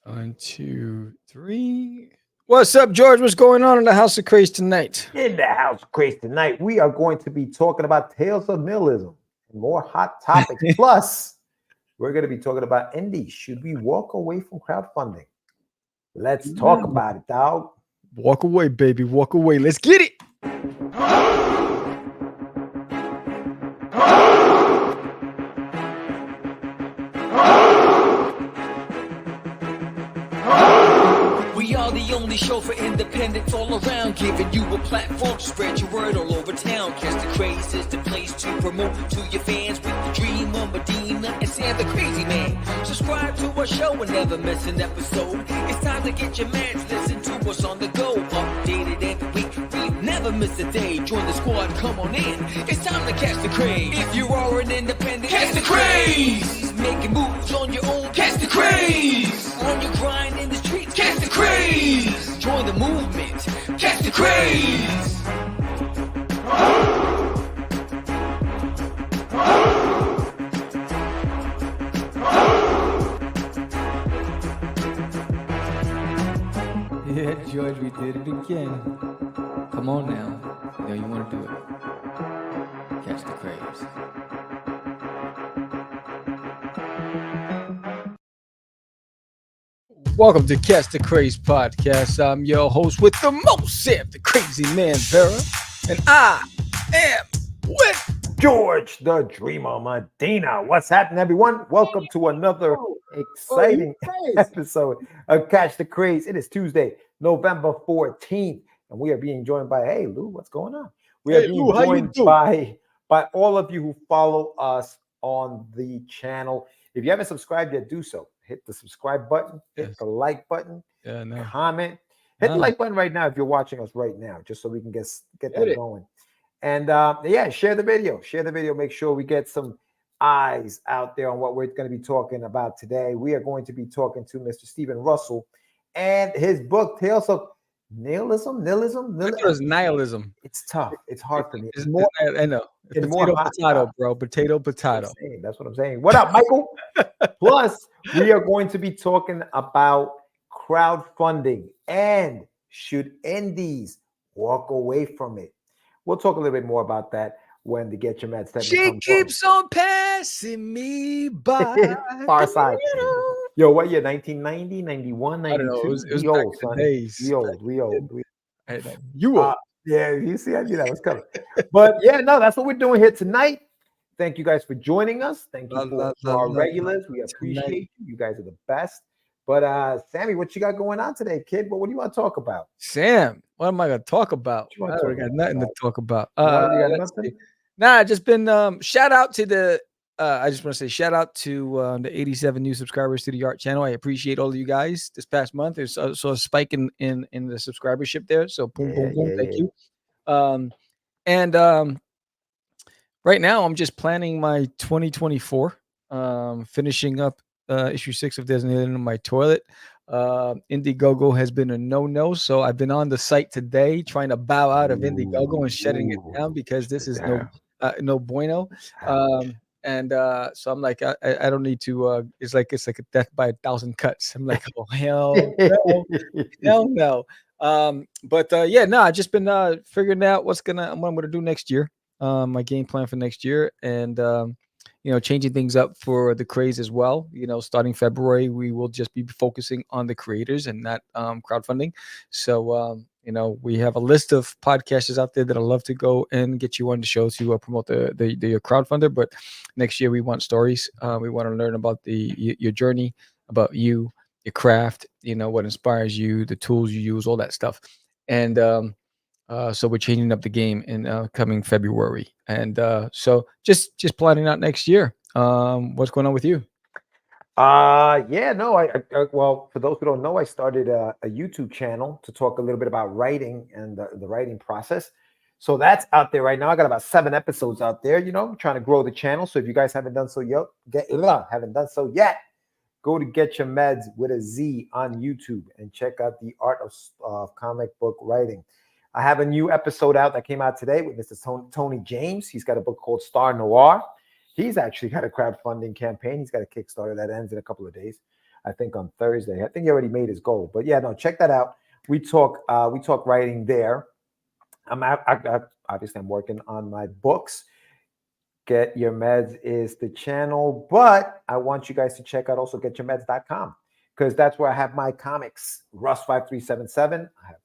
One, two, three. What's up, George? What's going on in the House of Craze tonight? In the House of Craze tonight, we are going to be talking about Tales of Nihilism and more hot topics. Plus, we're going to be talking about indies. Should we walk away from crowdfunding? Let's talk about it, dog. Walk away, baby. Walk away. Let's get it. We are the only show for independents all around, giving you a platform to spread your word all over town. Catch Da Craze is the place to promote to your fans with the dream of Medina and Sam the Crazy Man. Subscribe to our show and never miss an episode. It's time to get your meds, listen to us on the go. Updated every week, we never miss a day. Join the squad, come on in. It's time to catch the craze. If you are an independent, catch the craze. Making moves on your own, catch the craze. On your grind in the streets, catch the craze. Join the movement, catch the craze. Yeah, George, we did it again. Come on now. Yeah, you want to do it. Catch the craze. Welcome to Catch Da Craze Podcast. I'm your host with the most, Sam the Crazy Man Vera. And I am with George the Dreamer Medina. What's happening, everyone? Welcome to another exciting episode of Catch Da Craze. It is Tuesday, November 14th, and we are being joined by, hey, Lou, what's going on? We are being joined by all of you who follow us on the channel. If you haven't subscribed yet, do so. Hit the subscribe button, hit the like button, comment. Hit the like button right now if you're watching us right now, just so we can get that going. And share the video. Share the video. Make sure we get some eyes out there on what we're going to be talking about today. We are going to be talking to Mr. Stephen Russell and his book, Tales of Nihilism. It's nihilism. It's tough. It's hard for me. I know. It's potato, bro. Potato. That's what I'm saying. What up, Michael? Plus, we are going to be talking about crowdfunding and should indies walk away from it. We'll talk a little bit more about that when the Get Your Meds. She keeps on passing me by. Far side. Yo, what year? 1990, 91, 92? I don't know. It was we old, son. We old. You old. Yeah, you see, I knew that was coming. But yeah, no, that's what we're doing here tonight. Thank you guys for joining us. Thank you for our regulars. We appreciate you. You guys are the best. But Sammy, what you got going on today, kid? What do you want to talk about? Sam, what am I going to talk about? I got nothing to talk about. Just been shout out to the I just want to say shout out to the 87 new subscribers to the Art channel. I appreciate all of you guys this past month. There's also a spike in the subscribership there. So boom. Thank you. Right now I'm just planning my 2024, finishing up issue 6 of Designated in my toilet. Indiegogo has been a no-no, so I've been on the site today trying to bow out of Indiegogo and shutting it down because this is no bueno. So I'm like, I don't need to. It's like a death by 1,000 cuts. I'm like, oh hell no. I just been figuring out what I'm gonna do next year. My game plan for next year, and changing things up for the craze as well. Starting February, we will just be focusing on the creators and not crowdfunding. So we have a list of podcasters out there that I'd love to go and get you on the show to promote the crowdfunder. But next year we want stories. We want to learn about your journey, about you, your craft, what inspires you, the tools you use, all that stuff. And so we're changing up the game in coming February. And so just planning out next year. What's going on with you? Well, for those who don't know, I started a YouTube channel to talk a little bit about writing and the writing process. So that's out there right now. I got about 7 episodes out there, trying to grow the channel. So if you guys haven't done so yet, go to Get Your Meds with a Z on YouTube and check out the art of comic book writing. I have a new episode out that came out today with Mr. Tony James. He's got a book called Star Noir. He's actually got a crowdfunding campaign. He's got a Kickstarter that ends in a couple of days. I think on Thursday. I think he already made his goal. But yeah, no, check that out. We talk writing there. Obviously I'm working on my books. Get Your Meds is the channel, but I want you guys to check out also getyourmeds.com, because that's where I have my comics, Russ 5377. I have,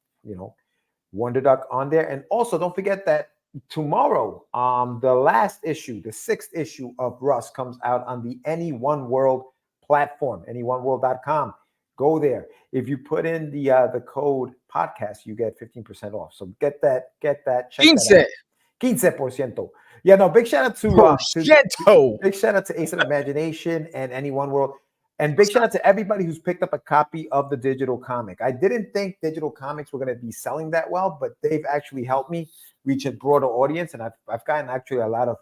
Wonder Duck on there. And also don't forget that tomorrow, the last issue, the 6th issue of Russ comes out on the Any One World platform, anyoneworld.com. Go there. If you put in the code podcast, you get 15% off. So get that, check that out. 15%. Yeah, no, big shout out to big shout out to Ace of Imagination and Any One World. And big shout out to everybody who's picked up a copy of the digital comic. I didn't think digital comics were going to be selling that well, but they've actually helped me reach a broader audience. And I've gotten actually a lot of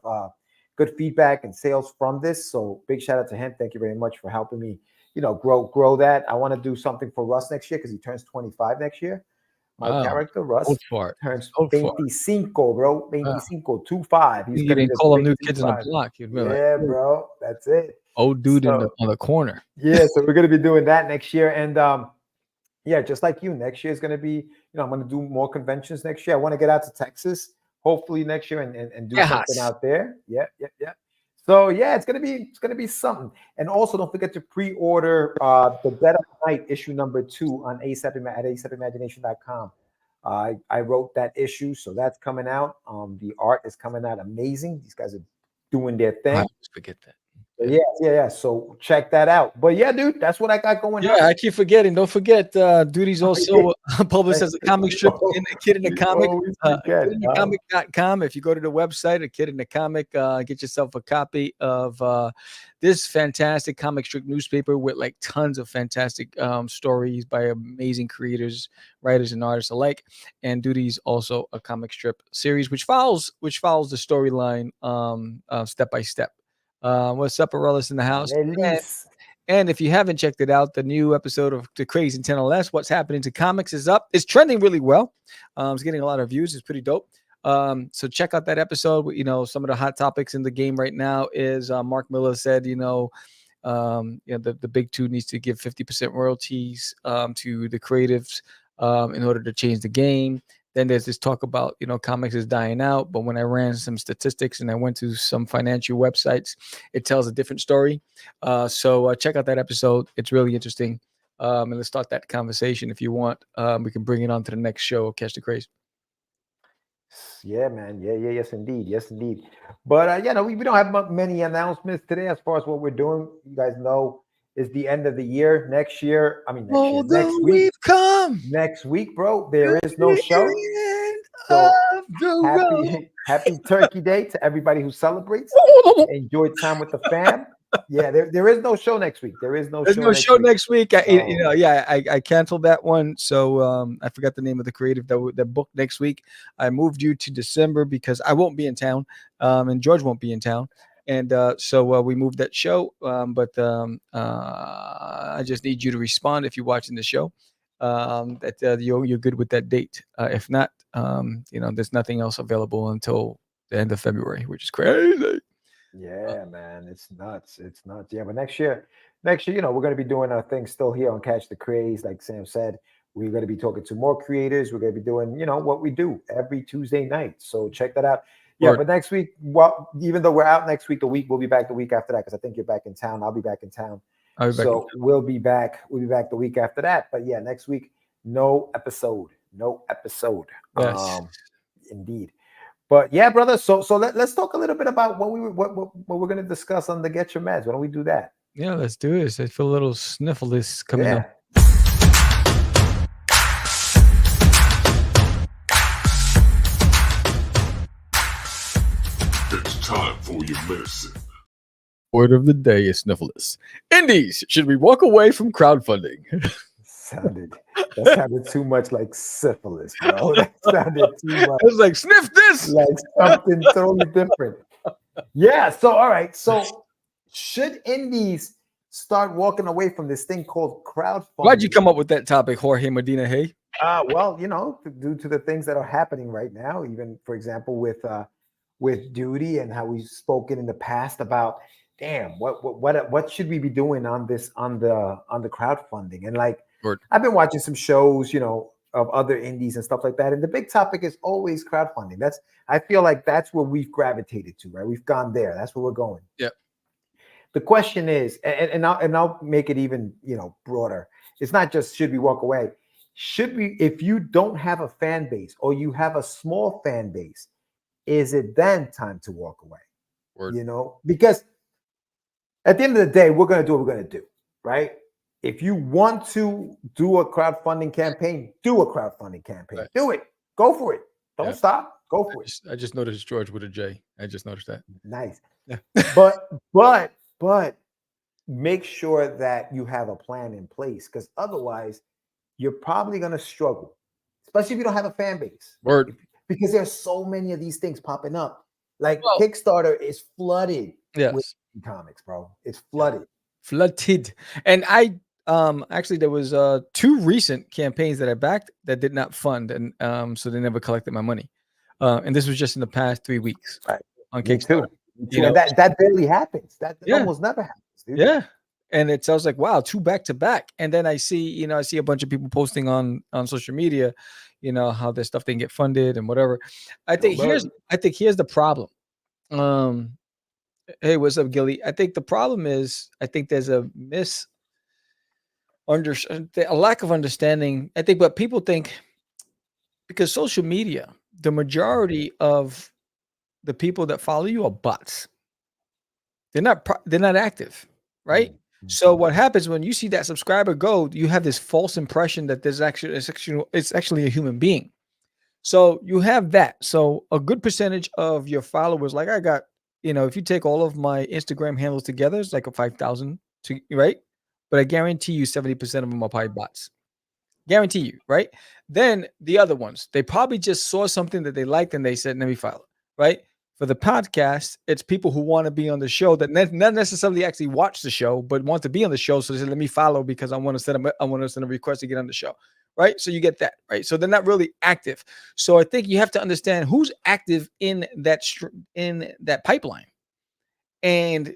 good feedback and sales from this. So big shout out to him. Thank you very much for helping me, grow that. I want to do something for Russ next year because he turns 25 next year. My character, Russ, turns 25, bro. 25. He's going to call them New Kids on the Block. Yeah, bro. That's it. Old dude on the corner. Yeah, so we're going to be doing that next year. And just like you, next year is going to be, I'm going to do more conventions next year. I want to get out to Texas, hopefully next year and do something out there. Yeah. So yeah, it's gonna be something. And also don't forget to pre-order the Dead of Night issue number 2 on asepimagination.com. I wrote that issue, so that's coming out. The art is coming out amazing. These guys are doing their thing. I just forget that. Yeah. So check that out. But yeah, dude, that's what I got going on. Yeah, I keep forgetting. Don't forget, Duty's also published as a comic strip in A Kid in the Comic. KidInTheComic.com. If you go to the website, A Kid in the Comic, get yourself a copy of this fantastic comic strip newspaper with like tons of fantastic stories by amazing creators, writers, and artists alike. And Duty's also a comic strip series which follows the storyline step by step. What's up, Aurelius in the house? And if you haven't checked it out, the new episode of The Craze and 10 LS, What's Happening to Comics, is up. It's trending really well. It's getting a lot of views. It's pretty dope. So check out that episode. Some of the hot topics in the game right now is Mark Miller said, the big two needs to give 50% royalties to the creatives in order to change the game. Then there's this talk about, comics is dying out. But when I ran some statistics and I went to some financial websites, it tells a different story. So check out that episode. It's really interesting. And let's start that conversation if you want. We can bring it on to the next show, Catch Da Craze. Yeah, man. Yeah. Yes, indeed. But, we don't have many announcements today as far as what we're doing. You guys know it's the end of the year. Next week. Next week, bro, there is no show. So happy Turkey Day to everybody who celebrates. Enjoy time with the fam. Yeah, there is no show next week. There's no show next week. I canceled that one. So I forgot the name of the creative that booked next week. I moved you to December because I won't be in town, and George won't be in town. And so we moved that show. But I just need you to respond if you're watching the show. That you're good with that date. If not, there's nothing else available until the end of February, which is crazy. Yeah, man, it's nuts. Yeah, but next year, we're going to be doing our thing still here on Catch Da Craze. Like Sam said, we're going to be talking to more creators. We're going to be doing, what we do every Tuesday night. So check that out. Yeah, but next week, even though we're out next week, we'll be back the week after that because I think you're back in town. I'll be back in town. We'll be back the week after that. But yeah, next week, no episode. Yes. Indeed. But yeah, brother. So let's talk a little bit about what we're going to discuss on the Get Your Meds. Why don't we do that? Yeah, let's do this. I feel a little sniffles coming up. It's time for your medicine. Word of the day is sniffles. Indies, should we walk away from crowdfunding? That sounded too much like syphilis, bro. That sounded too much. It was like, sniff this! Like something totally different. Yeah, so all right. So should indies start walking away from this thing called crowdfunding? Why'd you come up with that topic, Jorge Medina? Hey? Well, due to the things that are happening right now, even for example with Duty and how we've spoken in the past about damn, what should we be doing on this on the crowdfunding? And like, Word. I've been watching some shows, of other indies and stuff like that, and the big topic is always crowdfunding. I feel like that's where we've gravitated to, right? We've gone there. That's where we're going. Yeah. The question is, and I'll make it even broader. It's not just should we walk away. Should we, if you don't have a fan base or you have a small fan base, is it then time to walk away? Word. Because at the end of the day, we're going to do what we're going to do, right? If you want to do a crowdfunding campaign, do a crowdfunding campaign. Right. Do it. Go for it. Don't stop. Go for it. I just noticed George with a J. I just noticed that. Nice. Yeah. But make sure that you have a plan in place, because otherwise you're probably going to struggle, especially if you don't have a fan base. Word. Because there's so many of these things popping up. Like Kickstarter is flooded with comics, bro. It's flooded. Flooded. And I actually there was 2 recent campaigns that I backed that did not fund, and so they never collected my money. And this was just in the past 3 weeks on Kickstarter. And that barely happens. That almost never happens, dude. Yeah. And I was like, wow, 2 back to back. And then I see a bunch of people posting on social media, how their stuff didn't get funded and whatever. I think here's the problem. Hey, what's up, Gilly? I think the problem is, I think there's a lack of understanding. I think what people think, because social media, the majority of the people that follow you are bots. They're not active, right? Mm-hmm. So what happens when you see that subscriber go, you have this false impression that it's actually a human being. So you have that. So a good percentage of your followers, like I got, if you take all of my Instagram handles together, it's like a 5,000, right? But I guarantee you 70% of them are probably bots. Guarantee you, right? Then the other ones, they probably just saw something that they liked and they said, let me follow, right? For the podcast, it's people who want to be on the show that not necessarily actually watch the show, but want to be on the show. So they said, let me follow because I want to send a request to get on the show, right? So you get that, right? So they're not really active. So I think you have to understand who's active in that pipeline, and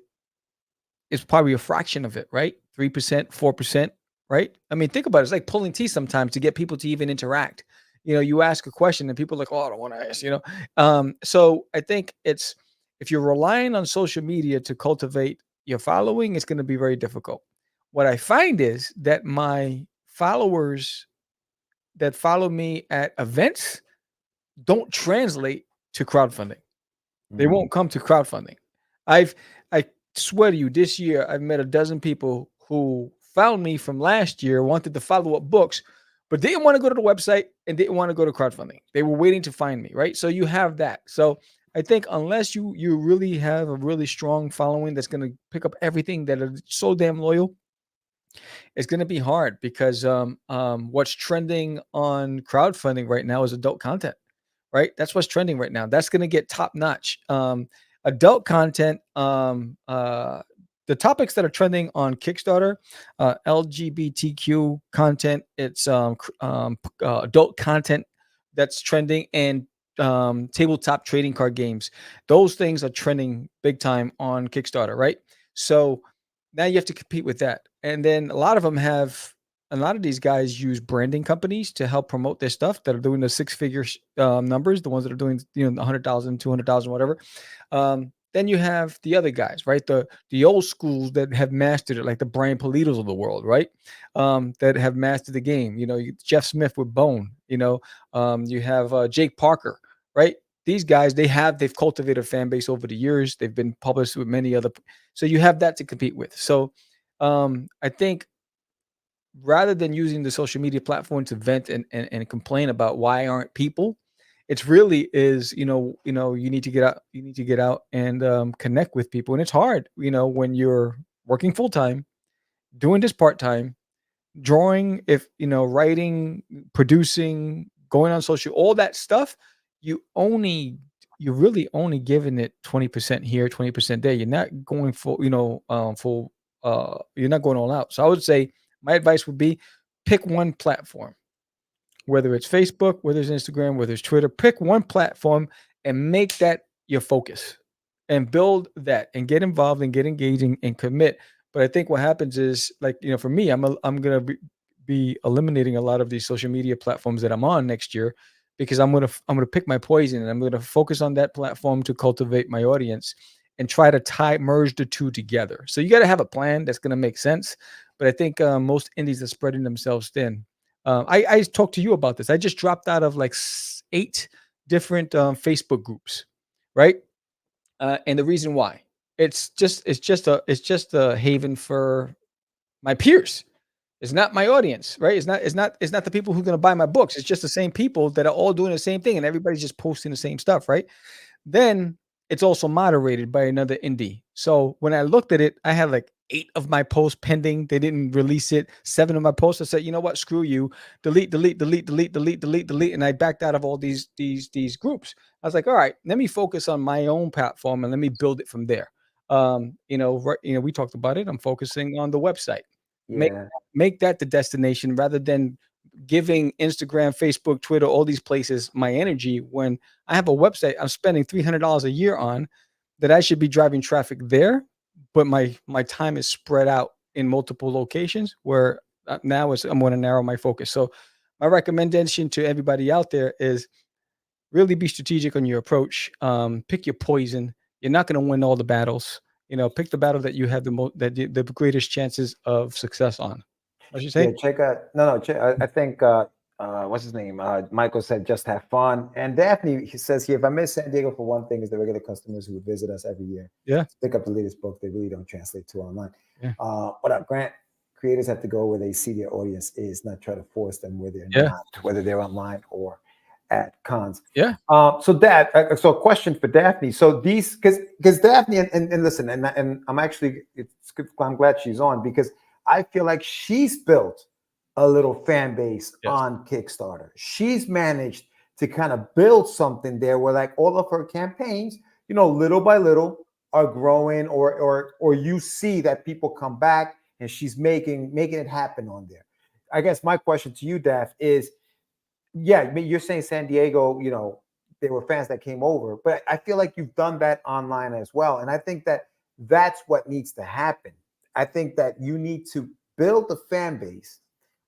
it's probably a fraction of it, right? 3%, 4%, right? I mean, think about it. It's like pulling teeth sometimes to get people to even interact. You ask a question and people are like, oh, I don't want to ask, So I think if you're relying on social media to cultivate your following, it's going to be very difficult. What I find is that my followers that follow me at events don't translate to crowdfunding. They won't come to crowdfunding. I swear to you, this year, I've met a dozen people who found me from last year, wanted to follow up books, but didn't want to go to the website and didn't want to go to crowdfunding. They were waiting to find me, right? So you have that. So I think unless you really have a really strong following that's going to pick up everything that are so damn loyal, it's going to be hard, because what's trending on crowdfunding right now is adult content, right? That's what's trending right now. That's going to get top notch. Adult content, the topics that are trending on Kickstarter, LGBTQ content, it's adult content that's trending, and tabletop trading card games. Those things are trending big time on Kickstarter, right? So now you have to compete with that. And then a lot of these guys use branding companies to help promote their stuff that are doing the 6-figure numbers, the ones that are doing, 100,000, 200,000, whatever. Then you have the other guys, right? The old schools that have mastered it, like the Brian Politos of the world, right? That have mastered the game. Jeff Smith with Bone. You have Jake Parker, right? These guys, they've cultivated a fan base over the years. They've been published with many other. So you have that to compete with. So I think rather than using the social media platform to vent and complain about why aren't people, it's really is, you need to get out and connect with people. And it's hard, when you're working full time, doing this part time, drawing, writing, producing, going on social, all that stuff, you're really only giving it 20% here, 20% there. You're not going full, you're not going all out. So I would say my advice would be pick one platform. Whether it's Facebook, whether it's Instagram, whether it's Twitter, pick one platform and make that your focus. and build that and get involved and get engaging and commit. But I think what happens is, like, for me, I'm gonna be eliminating a lot of these social media platforms that I'm on next year, because I'm gonna pick my poison, and I'm gonna focus on that platform to cultivate my audience and try to merge the two together. So you got to have a plan that's gonna make sense. But I think most indies are spreading themselves thin. I talked to you about this. I just dropped out of like 8 different Facebook groups, right? And the reason why, it's just a haven for my peers. It's not my audience, right? It's not the people who are going to buy my books. It's just the same people that are all doing the same thing, and everybody's just posting the same stuff, right? Then it's also moderated by another indie. So when I looked at it, I had like 8 of my posts pending. They didn't release it. 7 of my posts, I said, you know what? Screw you. Delete, delete, delete, delete, delete, delete, delete. And I backed out of all these groups. I was like, all right, let me focus on my own platform and let me build it from there. We talked about it. I'm focusing on the website. Make Yeah. make that the destination rather than giving Instagram, Facebook, Twitter, all these places my energy, when I have a website I'm spending $300 a year on, that I should be driving traffic there, but my time is spread out in multiple locations, where now I'm going to narrow my focus. So my recommendation to everybody out there is really be strategic on your approach. Pick your poison. You're not going to win all the battles. Pick the battle that you have the greatest chances of success on. What you Yeah, say? check out. No, check, I think what's his name? Michael said just have fun. And Daphne, he says here, if I miss San Diego for one thing, is the regular customers who would visit us every year Yeah. to pick up the latest book they really don't translate to online. Yeah. What up, Grant? Creators have to go where they see their audience is, not try to force them where they're Yeah. not, whether they're online or at cons. Yeah. So a question for Daphne. So these, because Daphne, and listen, and I'm actually, I'm glad she's on, because I feel like she's built a little fan base Yes. on Kickstarter. She's managed to kind of build something there where, like, all of her campaigns, little by little are growing, or you see that people come back and she's making it happen on there. I guess my question to you, Daph, is, yeah, I mean, you're saying San Diego, there were fans that came over, but I feel like you've done that online as well. And I think that that's what needs to happen. I think that you need to build the fan base.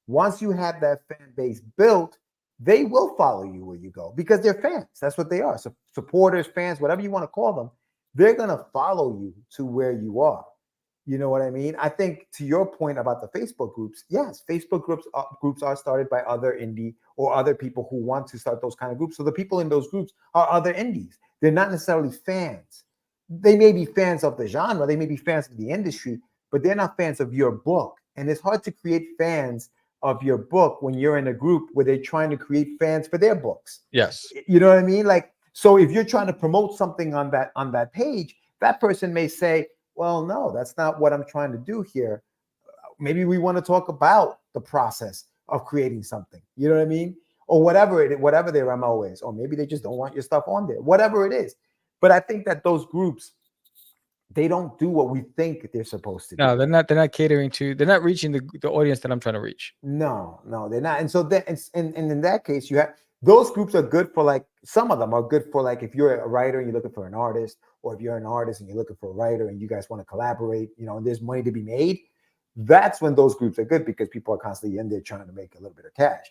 Once you have that fan base built, they will follow you where you go, because they're fans. That's what they are. So supporters, fans, whatever you want to call them, they're going to follow you to where you are. You know what I mean? I think, to your point about the Facebook groups, yes, Facebook groups are started by other indie or other people who want to start those kind of groups. So the people in those groups are other indies. They're not necessarily fans. They may be fans of the genre, they may be fans of the industry, but they're not fans of your book. And it's hard to create fans of your book when you're in a group where they're trying to create fans for their books. Yes. You know what I mean? Like, so if you're trying to promote something on that page, that person may say, well, no, that's not what I'm trying to do here. Maybe we want to talk about the process of creating something. You know what I mean? Or whatever their MO is. Or maybe they just don't want your stuff on there. Whatever it is. But I think that those groups, they don't do what we think they're supposed to do. No, they're not. They're not catering to. They're not reaching the audience that I'm trying to reach. No, they're not. And so and in that case, you have those groups are good for, like, some of them are good for, like, if you're a writer and you're looking for an artist, or if you're an artist and you're looking for a writer and you guys want to collaborate, and there's money to be made. That's when those groups are good, because people are constantly in there trying to make a little bit of cash.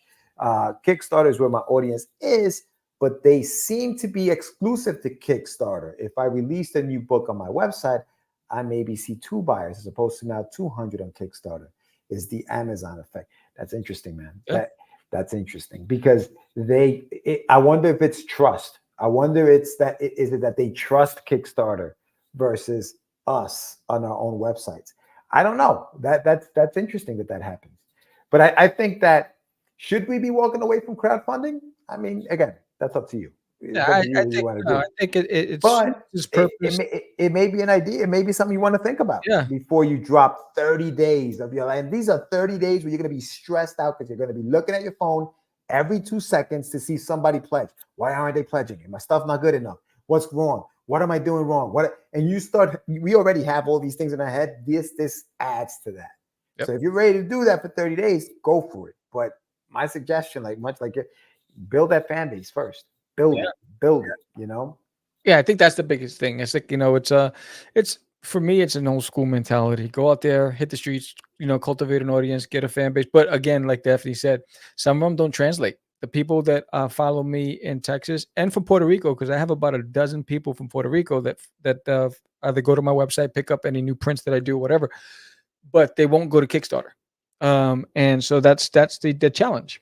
Kickstarter is where my audience is, but they seem to be exclusive to Kickstarter. If I released a new book on my website, I maybe see 2 buyers as opposed to now 200 on Kickstarter. Is the Amazon effect. That's interesting, man. Yeah. That's interesting, because I wonder if it's trust. I wonder is it that they trust Kickstarter versus us on our own websites. I don't know. That's interesting that happens. But I think that, should we be walking away from crowdfunding? I mean, again, that's up to you. Yeah, I think it's but its purpose. It may be an idea. It may be something you want to think about before you drop 30 days of your life. And these are 30 days where you're going to be stressed out, because you're going to be looking at your phone every 2 seconds to see somebody pledge. Why aren't they pledging? My stuff not good enough. What's wrong? What am I doing wrong? And we already have all these things in our head. This adds to that. Yep. So if you're ready to do that for 30 days, go for it. But my suggestion, much like it, build that fan base first. Build it, Yeah, I think that's the biggest thing. It's like, it's for me, it's an old school mentality. Go out there, hit the streets, cultivate an audience, get a fan base. But again, like Daphne said, some of them don't translate. The people that follow me in Texas and from Puerto Rico, because I have about a dozen people from Puerto Rico that either go to my website, pick up any new prints that I do, whatever, but they won't go to Kickstarter. And so that's the challenge.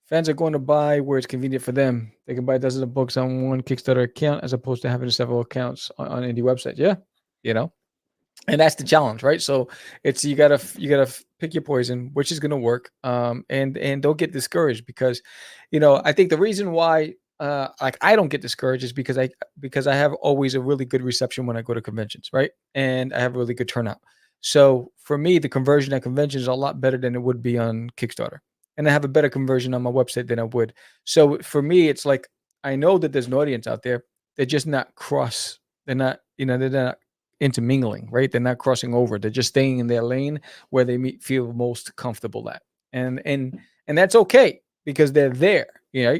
Fans are going to buy where it's convenient for them. They can buy dozens of books on one Kickstarter account as opposed to having several accounts on indie websites. Yeah, and that's the challenge, right? So it's you gotta pick your poison, which is gonna work. And don't get discouraged because, I think the reason why like I don't get discouraged is because I have always a really good reception when I go to conventions, right? And I have a really good turnout. So for me, the conversion at conventions is a lot better than it would be on Kickstarter. And I have a better conversion on my website than I would. So for me, it's like I know that there's an audience out there. They're just not they're not, they're not intermingling, right? They're not crossing over. They're just staying in their lane where they feel most comfortable at. And that's okay because they're there,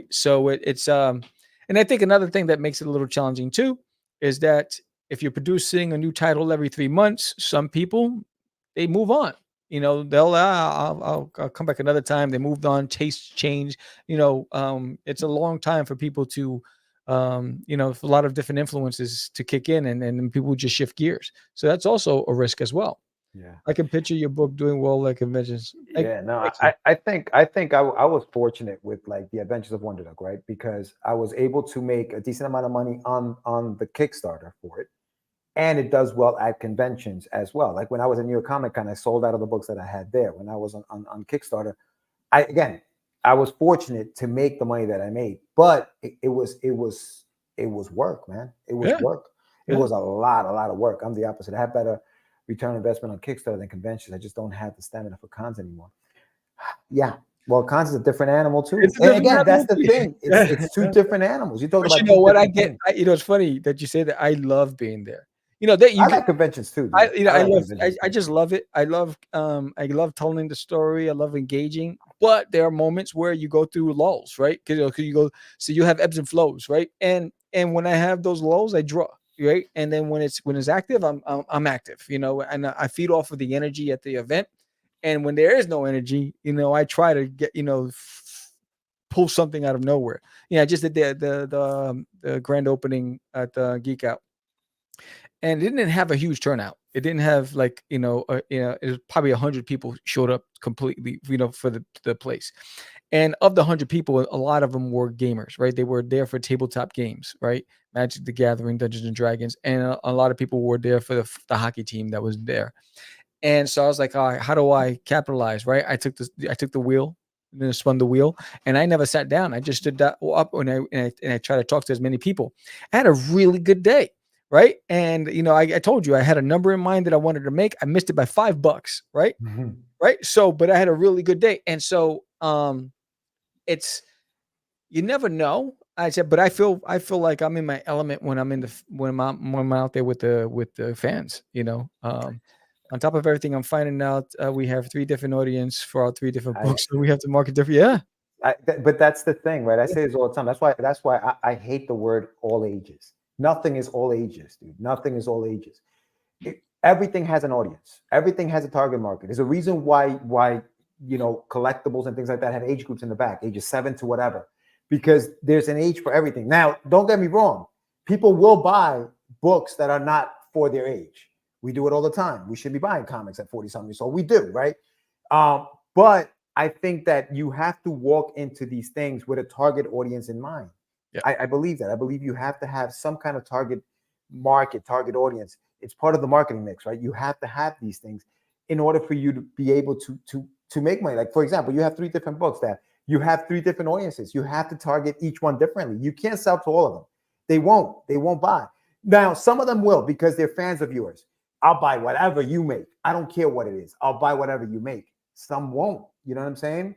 So it's and I think another thing that makes it a little challenging too is that if you're producing a new title every 3 months, some people they move on. They'll I'll come back another time. They moved on, tastes change. It's a long time for people to for a lot of different influences to kick in and then people just shift gears. So that's also a risk as well. Yeah. I can picture your book doing well at conventions. Yeah, no, I think I was fortunate with like the Adventures of Wonder Dog, right? Because I was able to make a decent amount of money on the Kickstarter for it. And it does well at conventions as well. Like when I was at New York Comic Con, I sold out of the books that I had there. When I was on Kickstarter, I was fortunate to make the money that I made, but it was work, man. It was work. It was a lot of work. I'm the opposite. I have better return on investment on Kickstarter than conventions. I just don't have the stamina for cons anymore. Yeah. Well, cons is a different animal too. And again, that's the thing. It's two different animals. You talk about. You know what I get? It's funny that you say that. I love being there. I like conventions too. I just love it. I love telling the story. I love engaging. But there are moments where you go through lulls, right? Because you have ebbs and flows, right? And when I have those lulls, I draw, right? And then when it's active, I'm active, and I feed off of the energy at the event. And when there is no energy, I try to get pull something out of nowhere. I just did the grand opening at Geek Out. And it didn't have a huge turnout. It didn't have like, it was probably 100 people showed up completely, for the place. And of the 100 people, a lot of them were gamers, right? They were there for tabletop games, right? Magic the Gathering, Dungeons and Dragons. And a lot of people were there for the hockey team that was there. And so I was like, all right, how do I capitalize, right? I took the wheel, and then spun the wheel, and I never sat down. I just stood up and I tried to talk to as many people. I had a really good day. Right. And, I told you I had a number in mind that I wanted to make. I missed it by $5. Right. Mm-hmm. Right. So, but I had a really good day. And so, you never know. I said, but I feel like I'm in my element when when I'm out there with the fans, on top of everything, I'm finding out we have 3 different audience for our 3 different books. So we have to market different. Yeah. But that's the thing, right? I say this all the time. That's why I hate the word all ages. Nothing is all ages, dude. Nothing is all ages. Everything has an audience. Everything has a target market. There's a reason why collectibles and things like that have age groups in the back, ages 7 to whatever, because there's an age for everything. Now, don't get me wrong. People will buy books that are not for their age. We do it all the time. We should be buying comics at 40-something years old. We do, right? But I think that you have to walk into these things with a target audience in mind. Yeah. I believe that. I believe you have to have some kind of target market, target audience. It's part of the marketing mix, right? You have to have these things in order for you to be able to make money. Like, for example, you have 3 different books that you have 3 different audiences. You have to target each one differently. You can't sell to all of them. They won't buy. Now, some of them will because they're fans of yours. I'll buy whatever you make. I don't care what it is. I'll buy whatever you make. Some won't. You know what I'm saying?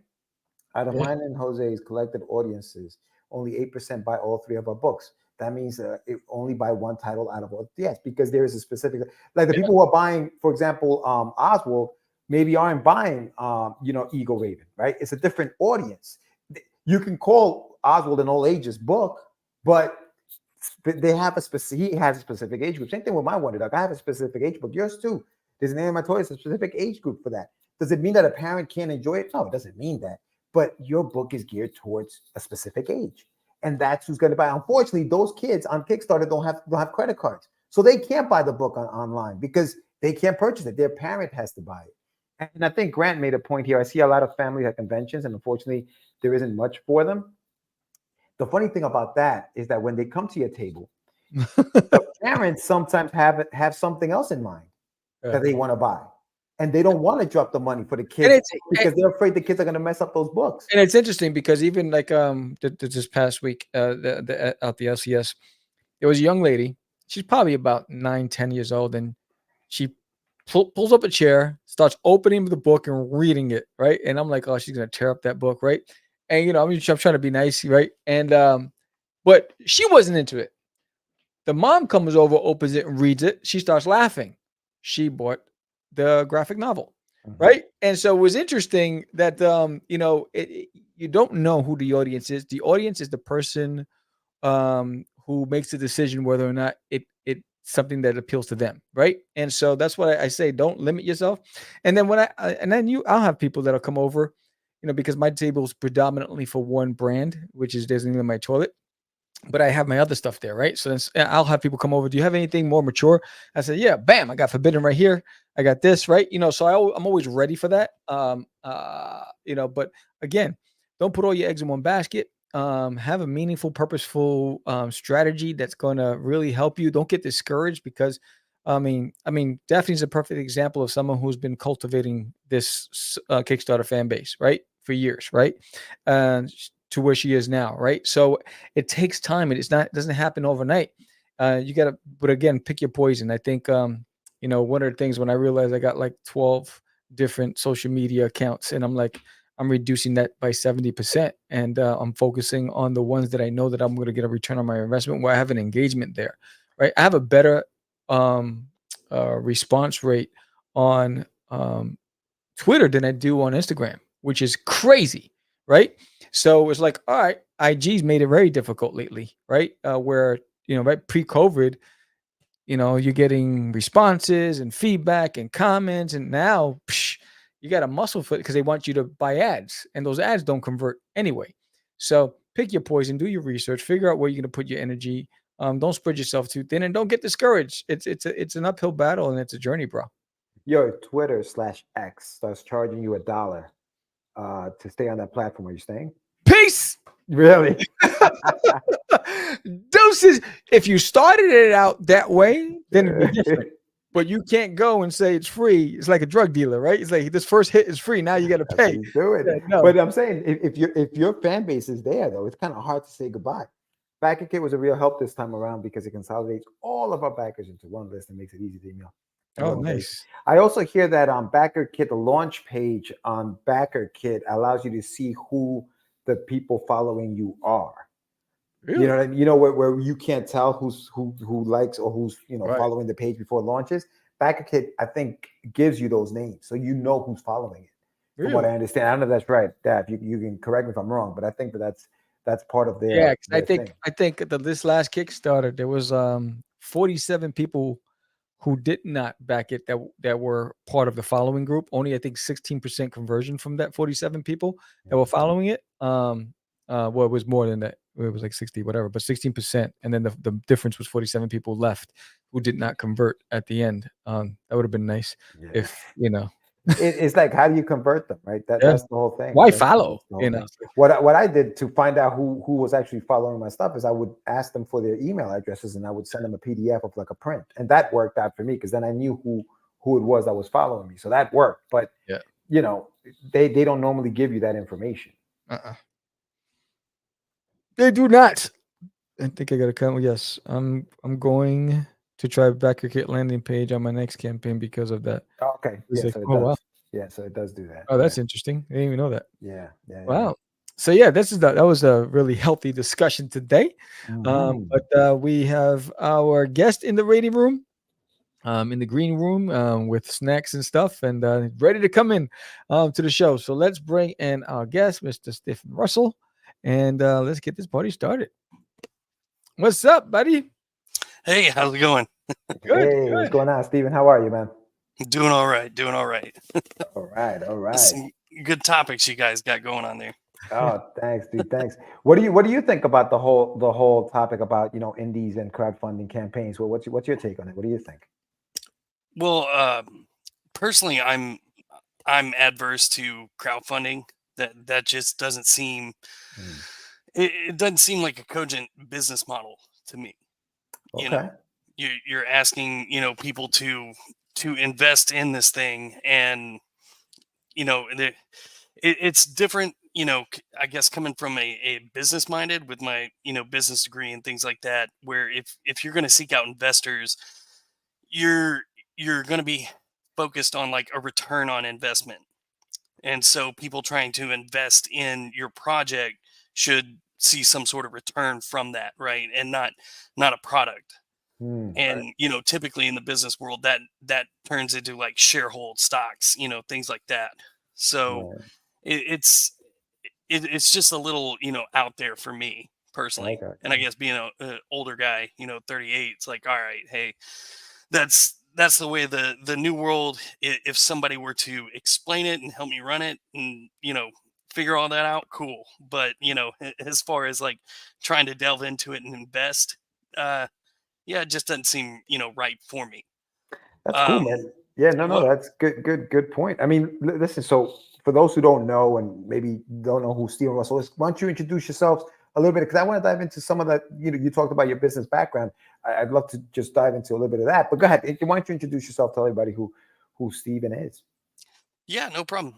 Out of mine and Jose's collected audiences, only 8% buy all 3 of our books. That means it only buy 1 title out of all. Yes, because there is a specific, like the people who are buying, for example, Oswald, maybe aren't buying, Eagle Raven, right? It's a different audience. You can call Oswald an all ages book, but they have a specific. He has a specific age group. Same thing with my Wonder Dog. I have a specific age book. Yours too. There's an Animal Toys, a specific age group for that. Does it mean that a parent can't enjoy it? No, it doesn't mean that. But your book is geared towards a specific age, and that's who's going to buy. Unfortunately, those kids on Kickstarter don't have credit cards, so they can't buy the book online because they can't purchase it. Their parent has to buy it. And I think Grant made a point here. I see a lot of families at conventions, and unfortunately, there isn't much for them. The funny thing about that is that when they come to your table, the parents sometimes have something else in mind that they want to buy. And they don't want to drop the money for the kids because they're afraid the kids are going to mess up those books. And it's interesting because even like this past week out the LCS, there was a young lady. She's probably about 9-10 years old, and she pulls up a chair, starts opening the book and reading it, right? And I'm like, oh, she's going to tear up that book, right? And I'm trying to be nice, right? And but she wasn't into it. The mom comes over, opens it, and reads it. She starts laughing. She bought the graphic novel, right? And so it was interesting that you don't know who the audience is. The audience is the person who makes the decision whether or not it's something that appeals to them, right? And so that's what I say: don't limit yourself. And then I'll have people that'll come over, because my table is predominantly for one brand, which is Disneyland My Toilet. But I have my other stuff there, right? So I'll have people come over. Do you have anything more mature? I said, yeah, bam, I got Forbidden right here. I got this, right? So I'm always ready for that. But again, don't put all your eggs in one basket. Have a meaningful, purposeful strategy that's going to really help you. Don't get discouraged because, Daphne's a perfect example of someone who's been cultivating this Kickstarter fan base, right? For years, right? To where she is now, right? So it takes time. It doesn't happen overnight. You got to, but again, pick your poison. I think, one of the things when I realized I got like 12 different social media accounts, and I'm reducing that by 70%, and I'm focusing on the ones that I know that I'm going to get a return on my investment, where I have an engagement there, right? I have a better response rate on Twitter than I do on Instagram, which is crazy, right? So it's like, all right, IG's made it very difficult lately, right? Where, right pre-COVID, you're getting responses and feedback and comments, and now you got a muscle for it because they want you to buy ads, and those ads don't convert anyway. So pick your poison, do your research, figure out where you're going to put your energy. Don't spread yourself too thin, and don't get discouraged. It's an uphill battle, and it's a journey, bro. Your Twitter/X starts charging you $1 to stay on that platform. Are you staying? Peace. Really? Doses. If you started it out that way, then it'd be different. But you can't go and say it's free. It's like a drug dealer, right? It's like this first hit is free. Now you got to pay. Do it. Yeah, no. But I'm saying if your fan base is there, though, it's kind of hard to say goodbye. Backer Kit was a real help this time around because it consolidates all of our backers into one list and makes it easy to email. Oh, nice. I also hear that on Backer Kit, the launch page on Backer Kit allows you to see who the people following you are. Really? You know what I mean? Where you can't tell who likes or who's right. Following the page before it launches. Backer Kit, I think, gives you those names, so you know who's following it. Really? From what I understand, I don't know if that's right, Daph. You can correct me if I'm wrong, but I think that's part of their. Yeah, I think this last Kickstarter there was 47 people who did not back it that were part of the following group. Only I think 16% conversion from that 47 people that were following it. Well, it was more than that. It was like 60, whatever, but 16%. And then the difference was 47 people left who did not convert at the end. That would have been nice if, It's like, how do you convert them, right? That's the whole thing. Why follow? What I did to find out who was actually following my stuff is I would ask them for their email addresses, and I would send them a PDF of like a print, and that worked out for me because then I knew who it was that was following me, so that worked. But they don't normally give you that information. They do not. I think I got to come. Yes, I'm going to try Backer Kit landing page on my next campaign because of that. Okay. Yeah, like, so wow. Yeah, so it does do that. Oh, that's interesting. I didn't even know that. Yeah. Wow. So yeah, that was a really healthy discussion today. But we have our guest in the reading room, in the green room, with snacks and stuff, and ready to come in to the show. So let's bring in our guest, Mr. Stephen Russell, and let's get this party started. What's up, buddy? Hey, how's it going? Good. Hey, what's going on, Steven? How are you, man? Doing all right. Doing all right. All right. Some good topics you guys got going on there. Oh, thanks, dude. Thanks. What do you think about the whole topic about indies and crowdfunding campaigns? Well, what's your take on it? What do you think? Well, personally, I'm adverse to crowdfunding. That just doesn't seem. It doesn't seem like a cogent business model to me. Okay. You know, you're asking people to invest in this thing, and it's different. I guess coming from a business minded with my business degree and things like that, where if you're going to seek out investors, you're going to be focused on like a return on investment. And so people trying to invest in your project should see some sort of return from that, right? And not a product. And typically in the business world that turns into like sharehold stocks, things like that. So it's just a little out there for me personally. Okay. And I guess being an older guy, 38, it's like, all right, hey, that's the way the new world. If somebody were to explain it and help me run it and figure all that out, cool. But as far as like trying to delve into it and invest, it just doesn't seem right for me. That's cool, man. Yeah, no, that's good point. I mean, listen. So for those who don't know and maybe don't know who Steven Russell is, why don't you introduce yourselves a little bit? Because I want to dive into some of that. You talked about your business background. I'd love to just dive into a little bit of that. But go ahead. Why don't you introduce yourself? Tell everybody who Steven is. Yeah, no problem.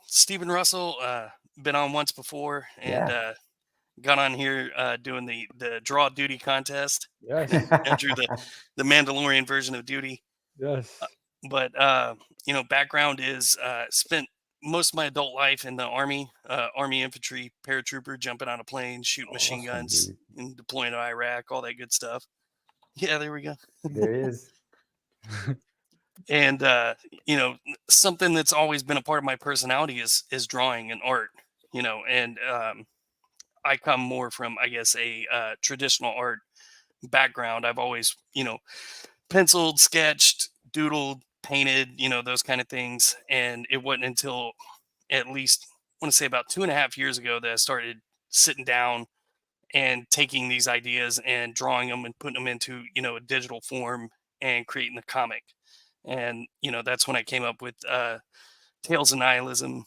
Steven Russell, been on once before, and got on here doing the draw duty contest. Yes. And drew the Mandalorian version of duty. Yes. But background is spent most of my adult life in the Army, Army infantry, paratrooper, jumping on a plane, shooting machine guns, dude. and deploying to Iraq, all that good stuff. Yeah, there we go. There is. And something that's always been a part of my personality is drawing and art. And I come more from, I guess, a traditional art background. I've always, penciled, sketched, doodled, painted, those kind of things. And it wasn't until at least, I want to say about 2.5 years ago that I started sitting down and taking these ideas and drawing them and putting them into, a digital form and creating a comic. And, that's when I came up with Tales of Nihilism,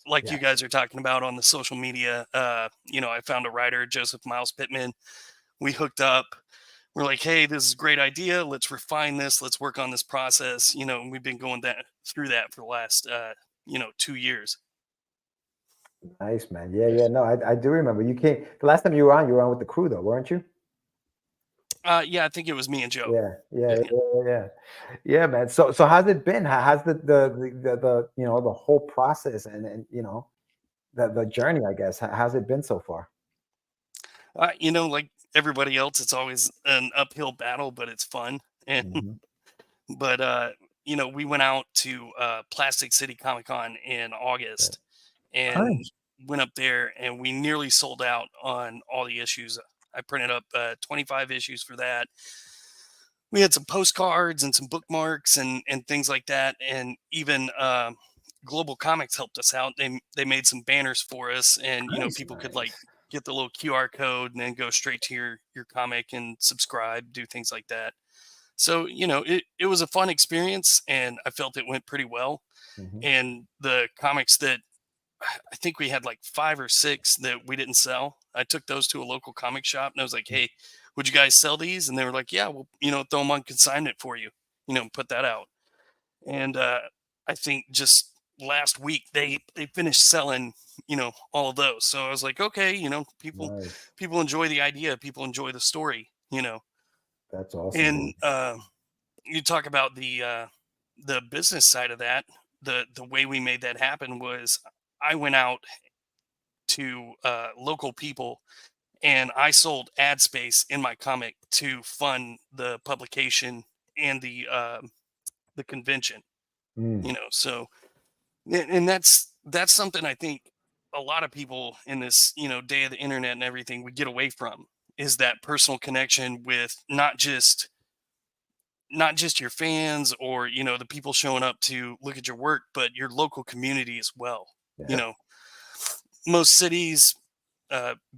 like you guys are talking about on the social media. I found a writer, Joseph Miles Pittman. We hooked up. We're like, hey, this is a great idea. Let's refine this. Let's work on this process. And we've been going through that for the last, 2 years. Nice, man. Yeah. No, I do remember. You came the last time you were on with the crew, though, weren't you? Yeah, I think it was me and Joe. Yeah, man. So how's it been? How's the the whole process and the journey, I guess? How's it been so far? Like everybody else, it's always an uphill battle, but it's fun. And but we went out to Plastic City Comic Con in August, and went up there, and we nearly sold out on all the issues. I printed up 25 issues for that. We had some postcards and some bookmarks and things like that. And even Global Comics helped us out. They made some banners for us, and people could like get the little QR code and then go straight to your comic and subscribe, do things like that. So it was a fun experience, and I felt it went pretty well. And the comics that I think we had like 5 or 6 that we didn't sell, I took those to a local comic shop, and I was like, hey, would you guys sell these? And they were like, yeah, well, throw them on consignment for you, put that out. And I think just last week they finished selling, all of those. So I was like, okay, people enjoy the idea, people enjoy the story, That's awesome. And you talk about the business side of that. The way we made that happen was I went out to local people, and I sold ad space in my comic to fund the publication and the convention. So, and that's something I think a lot of people in this day of the internet and everything would get away from. is that personal connection with not just your fans or, you know, the people showing up to look at your work, but your local community as well. Yeah. You know, most cities,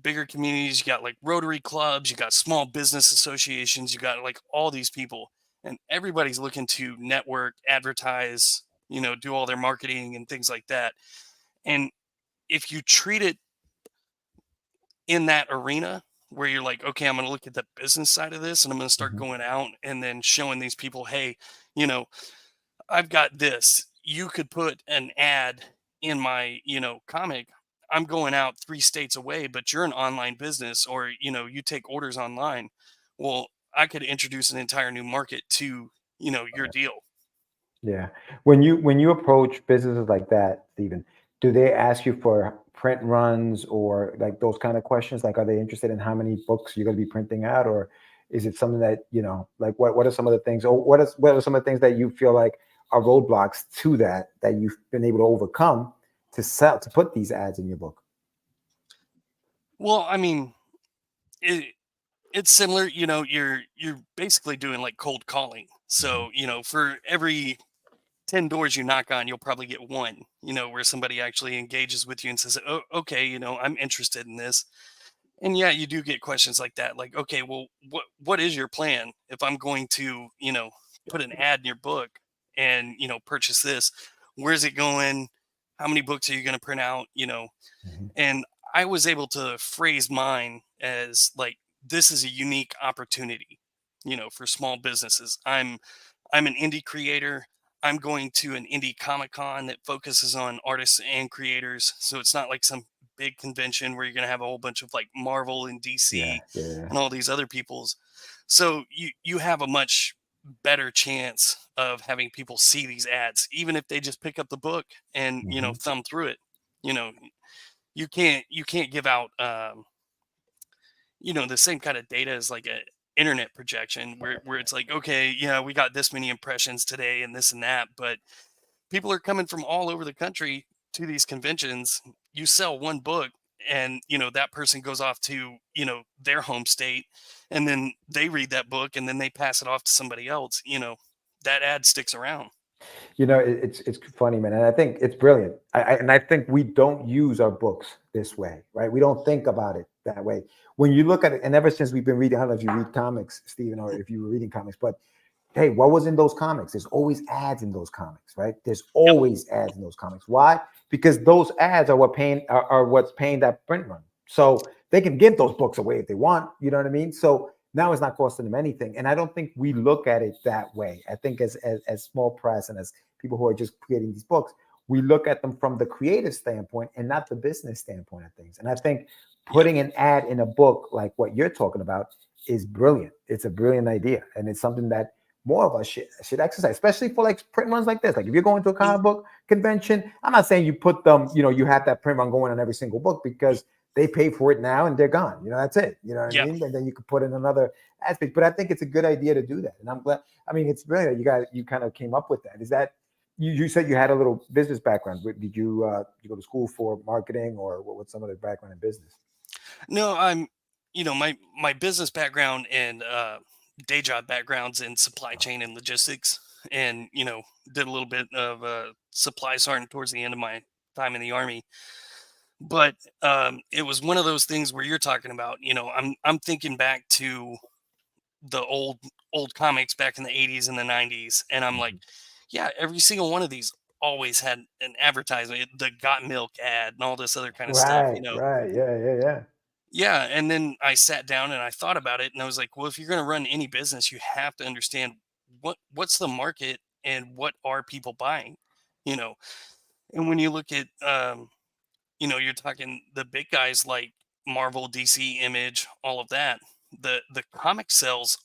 bigger communities, you got like Rotary clubs, you got small business associations, you got like all these people, and everybody's looking to network, advertise, you know, do all their marketing and things like that. And if you treat it in that arena where you're like, okay, I'm going to look at the business side of this and I'm going to start Mhm. going out and then showing these people, hey, you know, I've got this. You could put an ad in my, you know, comic. I'm going out 3 states away, but you're an online business, or, you know, you take orders online. Well, I could introduce an entire new market to, you know, your deal. Yeah. When you approach businesses like that, Stephen, do they ask you for print runs or like those kind of questions? Like, are they interested in how many books you're going to be printing out, or is it something that, you know, like what are some of the things, or what are some of the things that you feel like are roadblocks to that you've been able to overcome to put these ads in your book? Well, I mean, it's similar, you know, you're basically doing like cold calling. Mhm. So, you know, for every 10 doors you knock on, you'll probably get one, you know, where somebody actually engages with you and says, oh, okay, you know, I'm interested in this. And yeah, you do get questions like that. Like, okay, well, what is your plan if I'm going to, you know, put an ad in your book and, you know, purchase this? Where's it going? How many books are you going to print out? You know, Mhm. and I was able to phrase mine as like, this is a unique opportunity, you know, for small businesses. I'm an indie creator. I'm going to an indie comic con that focuses on artists and creators. So it's not like some big convention where you're going to have a whole bunch of like Marvel and Yeah, DC yeah, yeah. and all these other people's. So you have a much better chance of having people see these ads, even if they just pick up the book and, you know, Mhm. thumb through it. You know, you can't give out you know, the same kind of data as like a internet projection where it's like, okay, yeah, we got this many impressions today and this and that, but people are coming from all over the country to these conventions. You sell one book and, you know, that person goes off to, you know, their home state, and then they read that book and then they pass it off to somebody else. You know, that ad sticks around. You know, it's funny, man, and I think it's brilliant. I think we don't use our books this way, right? We don't think about it that way. When you look at it, and ever since we've been reading, I don't know if you read comics, Stephen, or if you were reading comics, but hey, what was in those comics? There's always ads in those comics, right? There's Yep. always ads in those comics. Why? Because those ads are what's paying that print run. So they can give those books away if they want. You know what I mean? So now it's not costing them anything. And I don't think we look at it that way. I think as small press and as people who are just creating these books, we look at them from the creative standpoint and not the business standpoint of things. And I think Yep. putting an ad in a book like what you're talking about is brilliant. It's a brilliant idea. And it's something that more of us should exercise, especially for like print runs like this. Like if you're going to a Mm. comic book convention, I'm not saying you put them, you know, you have that print run going on every single book because they pay for it now and they're gone. You know, that's it. You know what I Yeah. mean? And then you could put in another aspect. But I think it's a good idea to do that. And I'm glad. I mean, it's brilliant. You kind of came up with that. Is that you said you had a little business background? Did you go to school for marketing, or what's some of the background in business? No, I'm, you know, my business background and day job backgrounds in supply chain and logistics, and, you know, did a little bit of supply sergeant towards the end of my time in the army. But it was one of those things where you're talking about, you know, I'm thinking back to the old comics back in the 80s and the 90s, and I'm like, Mhm. yeah, every single one of these always had an advertisement, the got milk ad and all this other kind of stuff, you Right, know. right, yeah, yeah, yeah. Yeah, and then I sat down and I thought about it and I was like, well, if you're going to run any business, you have to understand what's the market and what are people buying, you know. And when you look at you know, you're talking the big guys like Marvel, DC, Image, all of that. The comic sales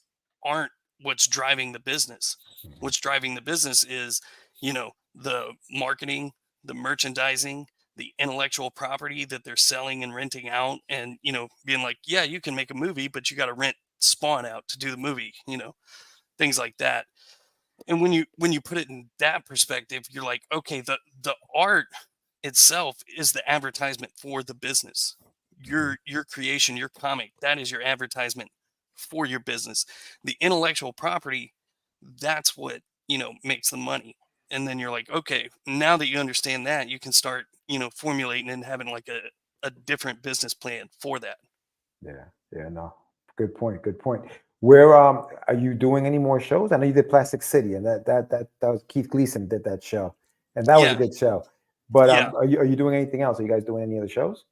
aren't what's driving the business. What's driving the business is, you know, the marketing, the merchandising, the intellectual property that they're selling and renting out, and, you know, being like, yeah, you can make a movie, but you got to rent Spawn out to do the movie, you know, things like that. And when you put it in that perspective, you're like, okay, the art itself is the advertisement for the business. your creation, your comic, that is your advertisement for your business. The intellectual property, that's what, makes the money. And then you're like, okay, now that you understand that, you can start, formulating and having like a different business plan for that. Yeah, no. Good point. Good point. Where are you doing any more shows? I know you did Plastic City, and that was Keith Gleason did that show, and that was a Yeah. good show. But Yeah. are you doing anything else? Are you guys doing any other shows?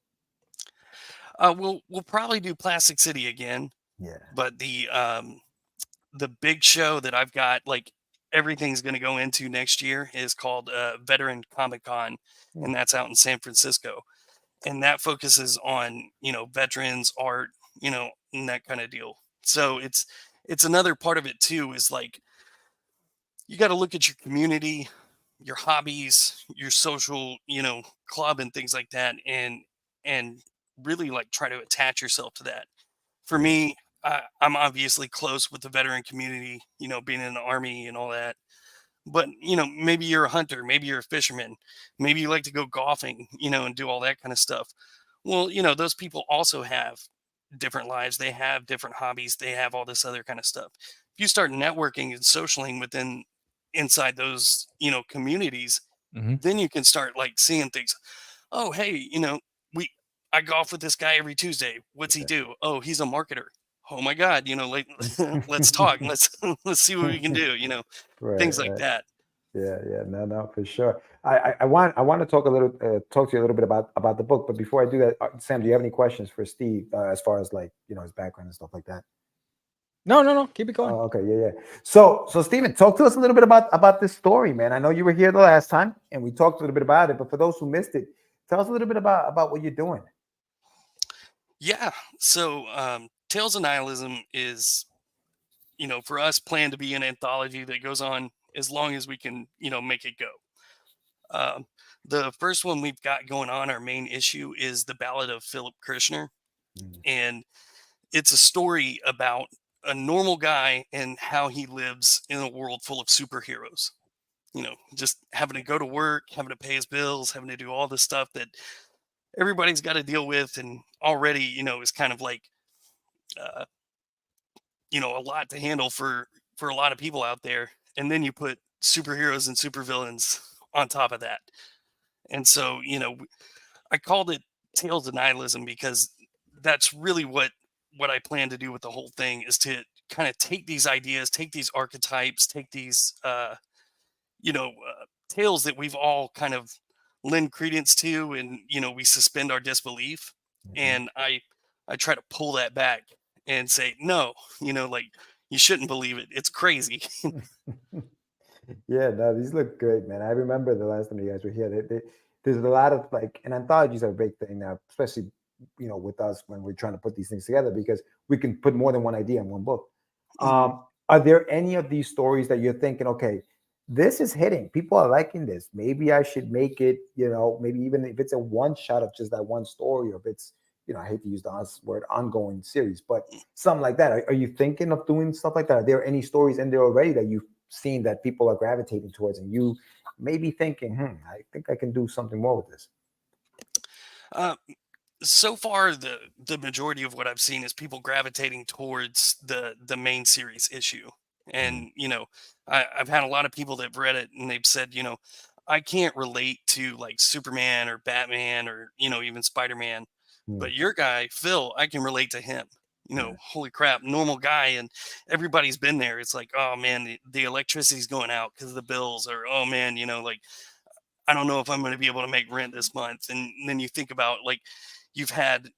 We'll probably do Plastic City again, Yeah. but the big show that I've got, like, everything's going to go into next year is called Veteran Comic Con, and that's out in San Francisco, and that focuses on veterans art, and that kind of deal. So it's another part of it too, is like you got to look at your community, your hobbies, your social, club and things like that, and really like try to attach yourself to that. For me, I'm obviously close with the veteran community, being in the army and all that. But maybe you're a hunter, maybe you're a fisherman, maybe you like to go golfing, and do all that kind of stuff. Well, those people also have different lives. They have different hobbies. They have all this other kind of stuff. If you start networking and socialing inside those, communities, then you can start like seeing things. Oh, hey, I golf with this guy every Tuesday. What's he do? Oh, he's a marketer. Oh my God, like let's talk. Let's see what we can do. Things like that. Yeah, no, for sure. I want to talk talk to you a little bit about the book, but before I do that, Sam, do you have any questions for Steve as far as like his background and stuff like that? No, keep it going. Okay, yeah. So Steven, talk to us a little bit about this story, man. I know you were here the last time, and we talked a little bit about it, but for those who missed it, tell us a little bit about what you're doing. Yeah. So Tales of Nihilism is, for us, planned to be an anthology that goes on as long as we can, make it go. The first one we've got going on, our main issue, is the Ballad of Philip Kirshner. And it's a story about a normal guy and how he lives in a world full of superheroes. Just having to go to work, having to pay his bills, having to do all the stuff that everybody's got to deal with, and already, is kind of like, a lot to handle for a lot of people out there. And then you put superheroes and supervillains on top of that. And so, I called it Tales of Nihilism because that's really what I plan to do with the whole thing, is to kind of take these ideas, take these archetypes, take these, tales that we've all kind of lend credence to, and, we suspend our disbelief. And I try to pull that back and say, no, like, you shouldn't believe it. It's crazy. Yeah, no, these look great, man. I remember the last time you guys were here. There's a lot of like, and anthologies are a big thing now, especially with us when we're trying to put these things together, because we can put more than one idea in one book. Are there any of these stories that you're thinking, okay, this is hitting, people are liking this, maybe I should make it, maybe even if it's a one shot of just that one story, or if it's, I hate to use the word ongoing series, but something like that. Are you thinking of doing stuff like that? Are there any stories in there already that you've seen that people are gravitating towards, and you may be thinking, I think I can do something more with this? So far, the majority of what I've seen is people gravitating towards the main series issue. And, I've had a lot of people that have read it, and they've said, I can't relate to like Superman or Batman or, even Spider-Man, but your guy, Phil, I can relate to him. Holy crap, normal guy, and everybody's been there. It's like, oh man, the electricity's going out because of the bills, or oh man, like, I don't know if I'm going to be able to make rent this month. And then you think about, like, you've had,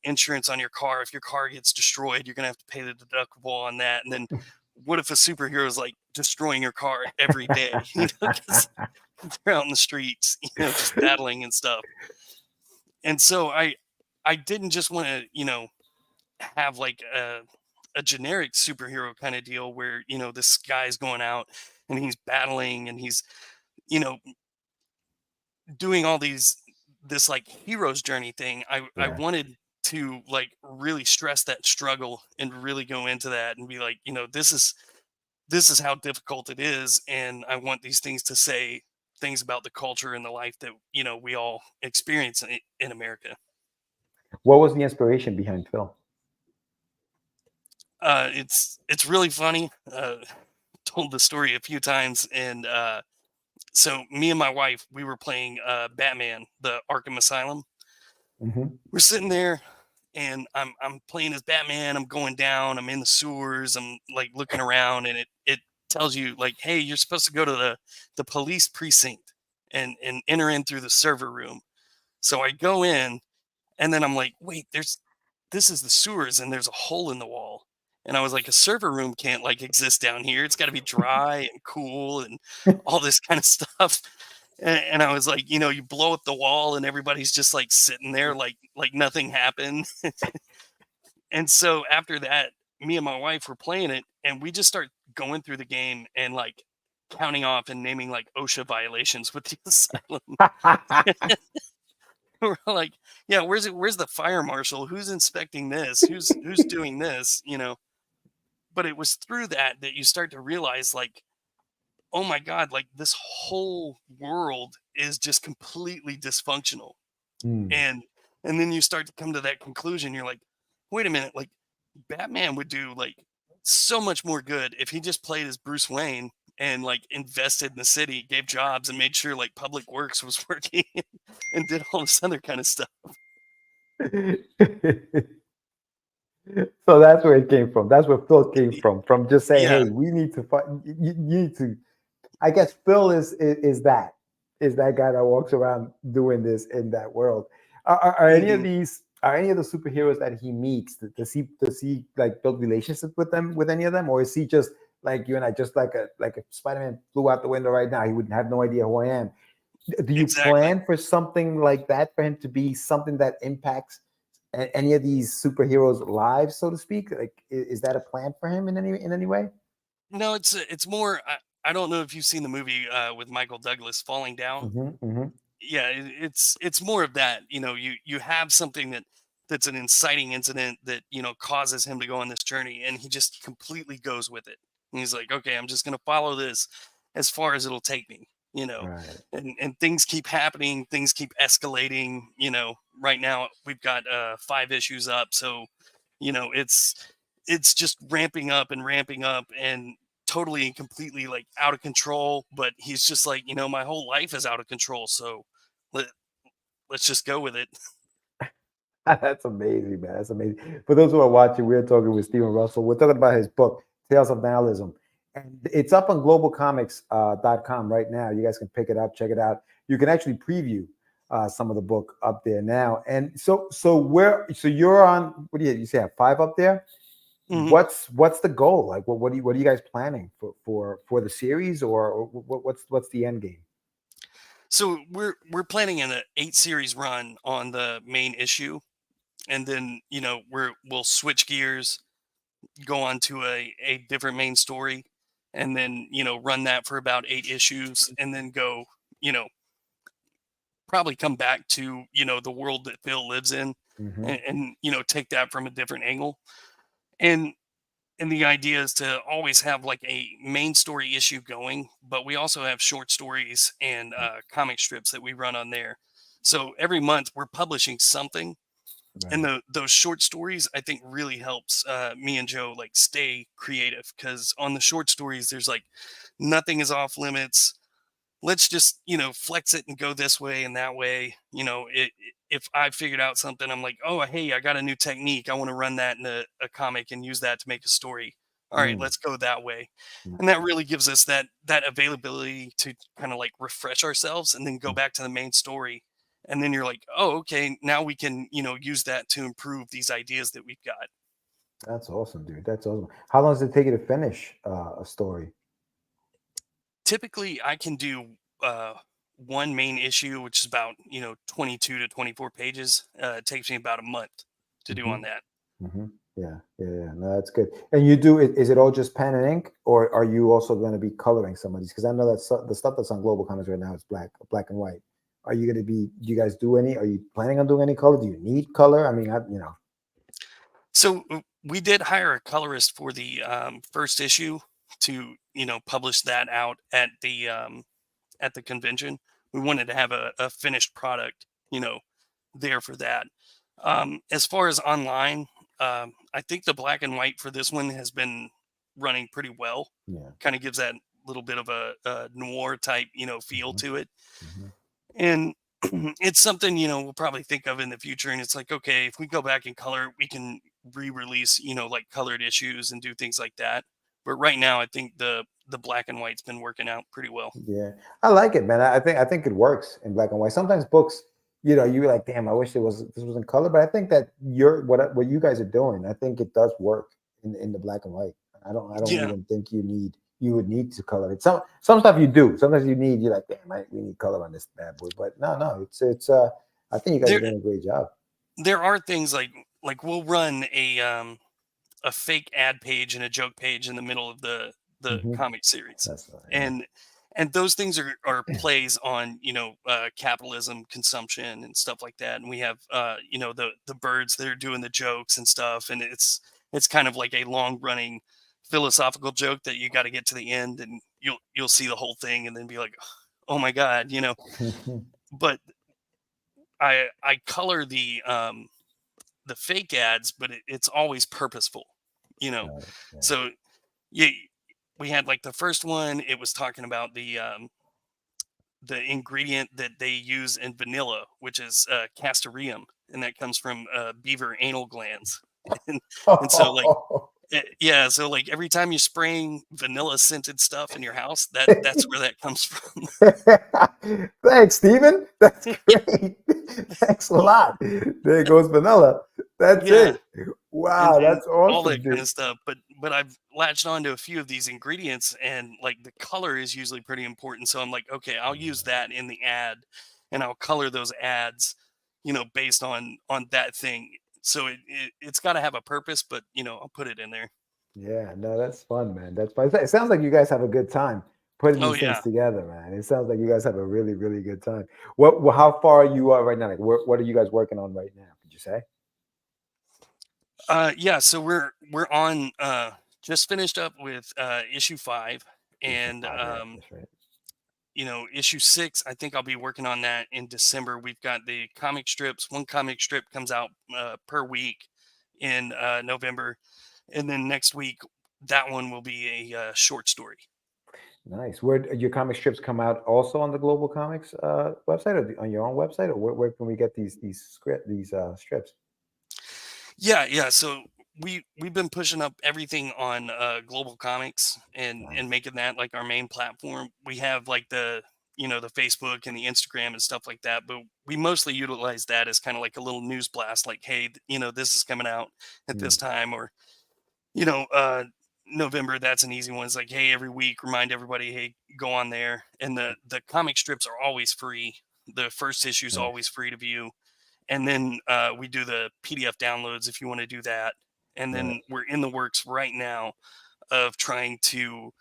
insurance on your car. If your car gets destroyed, you're going to have to pay the deductible on that. And then what if a superhero is like destroying your car every day? Because they're out in the streets, just battling and stuff. And so I didn't just want to, have like a generic superhero kind of deal where, this guy's going out and he's battling and he's, doing all this like hero's journey thing. I wanted to like really stress that struggle and really go into that and be like, this is how difficult it is. And I want these things to say things about the culture and the life that, we all experience in America. What was the inspiration behind Phil? It's really funny. Told the story a few times, and so me and my wife, we were playing Batman, the Arkham Asylum. Mm-hmm. We're sitting there, and I'm playing as Batman. I'm going down. I'm in the sewers. I'm like looking around, and it tells you like, hey, you're supposed to go to the police precinct and enter in through the server room. So I go in, and then I'm like, wait, this is the sewers, and there's a hole in the wall. And I was like, a server room can't like exist down here. It's got to be dry and cool and all this kind of stuff. And I was like, you blow up the wall and everybody's just like sitting there like nothing happened. And so after that, me and my wife were playing it, and we just start going through the game and like counting off and naming like OSHA violations with the asylum. We're like, yeah, where's the fire marshal? Who's inspecting this? Who's doing this? But it was through that you start to realize like, oh my God, like this whole world is just completely dysfunctional. And then you start to come to that conclusion. You're like, wait a minute, like Batman would do like so much more good if he just played as Bruce Wayne and like invested in the city, gave jobs, and made sure like public works was working and did all this other kind of stuff. So that's where it came from. That's where Phil came from just saying, Yeah. hey, we need to find, you need to, I guess Phil is that guy that walks around doing this in that world. Are any of these, are any of the superheroes that he meets, does he like build relationships with any of them? Or is he just like you and I, just like a Spider-Man flew out the window right now, he would have no idea who I am? Do you plan for something like that, for him to be something that impacts any of these superheroes' lives, so to speak? Like, is that a plan for him in any way? No, it's more. I don't know if you've seen the movie with Michael Douglas, Falling Down. Mm-hmm, mm-hmm. Yeah, it's more of that. You have something that's an inciting incident that causes him to go on this journey, and he just completely goes with it. And he's like, okay, I'm just gonna follow this as far as it'll take me. Right. And things keep happening, things keep escalating. Right now we've got 5 issues up, so it's just ramping up and totally and completely like out of control. But he's just like, my whole life is out of control, so let's just go with it. That's amazing, man. That's amazing. For those who are watching, we're talking with Stephen Russell. We're talking about his book, Tales of Nihilism. And it's up on globalcomics.com right now. You guys can pick it up, check it out. You can actually preview some of the book up there now. And so you're on, what do you say, 5 up there? Mm-hmm. What's the goal? Like, what are you guys planning for the series, or what's the end game? So we're planning an 8-series run on the main issue, and then we'll switch gears, go on to a different main story, and then run that for about 8 issues, and then go probably come back to the world that Phil lives in, mm-hmm. and take that from a different angle. And the idea is to always have like a main story issue going, but we also have short stories and comic strips that we run on there. So every month we're publishing something. Right. And those short stories, I think, really helps me and Joe like stay creative, because on the short stories, there's like nothing is off limits. Let's just flex it and go this way and that way. If I figured out something, I'm like, oh, hey, I got a new technique. I want to run that in a comic and use that to make a story. All right, let's go that way. And that really gives us that availability to kind of like refresh ourselves and then go back to the main story. And then you're like, oh, okay, now we can, use that to improve these ideas that we've got. That's awesome, dude. That's awesome. How long does it take you to finish a story? Typically, I can do one main issue, which is about 22 to 24 pages. It takes me about a month to do on that. Mm-hmm. Yeah. No, that's good. And you do it? Is it all just pen and ink, or are you also going to be coloring some of these? Because I know that the stuff that's on Global Comics right now is black and white. Are you going to be? Do you guys do any? Are you planning on doing any color? Do you need color? I mean, So we did hire a colorist for the first issue to publish that out at the convention. We wanted to have a finished product there for that. As far as online, I think the black and white for this one has been running pretty well. Yeah. Kind of gives that little bit of a noir type, feel Mhm. to it. Mhm. And it's something, we'll probably think of in the future. And it's like, okay, if we go back in color, we can re-release, like colored issues and do things like that. But right now, I think the black and white's been working out pretty well. Yeah, I like it, man. I think it works in black and white. Sometimes books, you're like, damn, I wish this was in color. But I think that what you guys are doing, I think it does work in the black and white. I don't Yeah. even think you would need to color it. Some stuff you do. Sometimes you're like, damn, we need color on this bad boy. But no, it's I think you guys are There doing a great job. there are things like we'll run a fake ad page and a joke page in the middle of the Hmm. comic series, That's yeah. and those things are plays on capitalism, consumption, and stuff like that. And we have the birds that are doing the jokes and stuff, and it's kind of like a long running philosophical joke that you got to get to the end, and you'll see the whole thing and then be like, oh my god. But I color the fake ads, but it's always purposeful, you know. Right, yeah. So yeah, we had like the first one. It was talking about the ingredient that they use in vanilla, which is castoreum, and that comes from beaver anal glands. and, and so like yeah, so like every time you're spraying vanilla scented stuff in your house, that's where that comes from. Thanks, Steven. That's great. Thanks a lot. There goes vanilla. That's Yeah. it. Wow, And that's all awesome, that kind dude. of stuff. But I've latched onto a few of these ingredients, and like the color is usually pretty important. So I'm like, okay, I'll use that in the ad, and I'll color those ads, based on that thing. So it's got to have a purpose, but I'll put it in there. Yeah, no, that's fun, man. That's fun. It sounds like you guys have a good time putting Oh these things yeah. together, man. It sounds like you guys have a really, really good time. How far are you right now? Like, what are you guys working on right now? Could you say? Yeah, so we're on just finished up with issue 5, Issue and 5, right? That's right. issue 6, I think I'll be working on that in December. We've got the comic strips. One comic strip comes out per week in November, and then next week that one will be a short story. Nice. Where your comic strips come out also on the Global Comics website, or on your own website, or where can we get these strips? Yeah. So we've been pushing up everything on Global Comics and Nice. making that like our main platform. We have like the Facebook and the Instagram and stuff like that, but we mostly utilize that as kind of like a little news blast, like, hey, this is coming out at this Mm, time, or you know, uh, November. That's an easy one. It's like, hey, every week, remind everybody, hey, go on there. And the comic strips are always free. The first issue is nice. always free to view, and then we do the PDF downloads if you want to do that. And Right. then we're in the works right now of trying to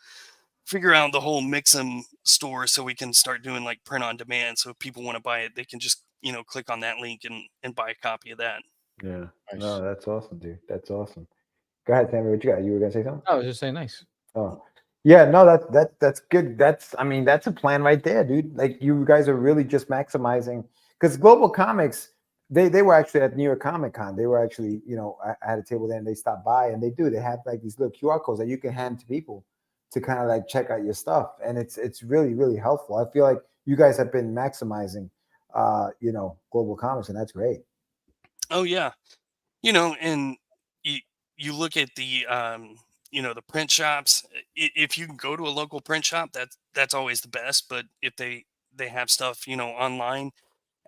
figure out the whole Mix'em store so we can start doing like print on demand. So if people want to buy it, they can just click on that link and buy a copy of that. Yeah. Nice. No, that's awesome, dude. That's awesome. Go ahead, Sammy. What you got? You were gonna say something? I was just saying, nice. Oh, yeah. No, that's good. That's a plan right there, dude. Like, you guys are really just maximizing, because Global Comics, they were actually at New York Comic Con. They were actually, I had a table there, and they stopped by, and they have like these little QR codes that you can hand to people to kind of like check out your stuff, and it's really, really helpful. I feel like you guys have been maximizing, Global Comics, and that's great. Oh yeah, and you you look at the print shops. If you can go to a local print shop, that's always the best. But if they have stuff online,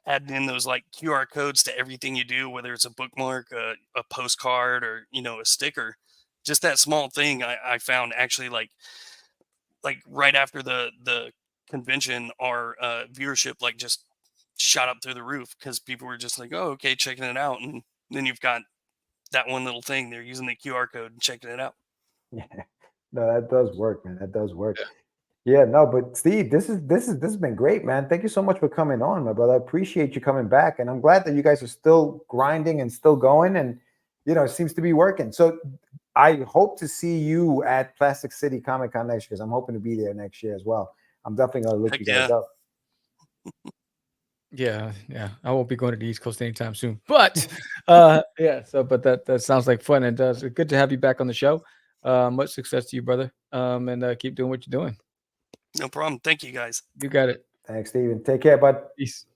adding in those like QR codes to everything you do, whether it's a bookmark, a postcard, or a sticker, just that small thing, I found actually like right after the convention, our viewership like just shot up through the roof because people were just like, oh, okay, checking it out. And then you've got that one little thing, they're using the QR code and checking it out. Yeah. No, that does work, man. That does work. Yeah, no, but Steve, this has been great, man. Thank you so much for coming on, my brother. I appreciate you coming back, and I'm glad that you guys are still grinding and still going, and it seems to be working. So I hope to see you at Plastic City Comic Con next year, because I'm hoping to be there next year as well. I'm definitely gonna look Heck you guys yeah. up. Yeah, I won't be going to the East Coast anytime soon. But yeah, so but that sounds like fun, and it's good to have you back on the show. Much success to you, brother. And keep doing what you're doing. No problem. Thank you, guys. You got it. Thanks, Steven. Take care, bud. Peace.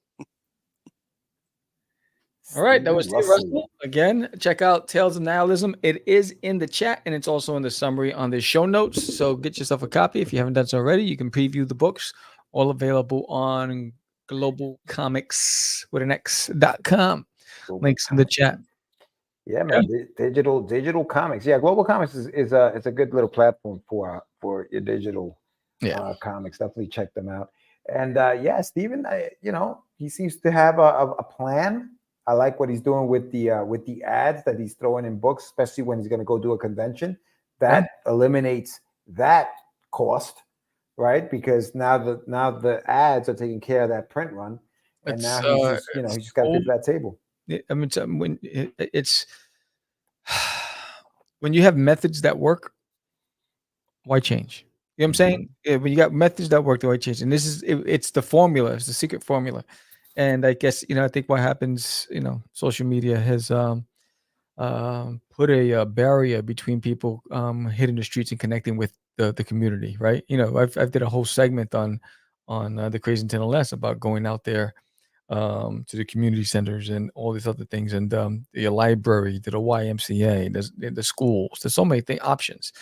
All right, that was Steve Russell. Again, check out Tales of Nihilism. It is in the chat, and it's also in the summary on the show notes. So get yourself a copy if you haven't done so already. You can preview the books, all available on globalcomics with an X.com. Links in the chat. Yeah, man. Digital comics. Yeah, Global Comics is a good little platform for your digital comics. Definitely check them out. And yeah, Steven, he seems to have a plan. I like what he's doing with the ads that he's throwing in books, especially when he's going to go do a convention. That eliminates that cost, right? Because now the ads are taking care of that print run, and now he's just got to get to that table. I mean, when you have methods that work, why change? You know what I'm saying? When you got methods that work, why change? And it's the formula. It's the secret formula. And I guess, I think what happens, social media has put a barrier between people hitting the streets and connecting with the community, right? I've did a whole segment on the Crazy Nintendo Less about going out there to the community centers and all these other things, and the library, to the YMCA, the schools. There's so many options.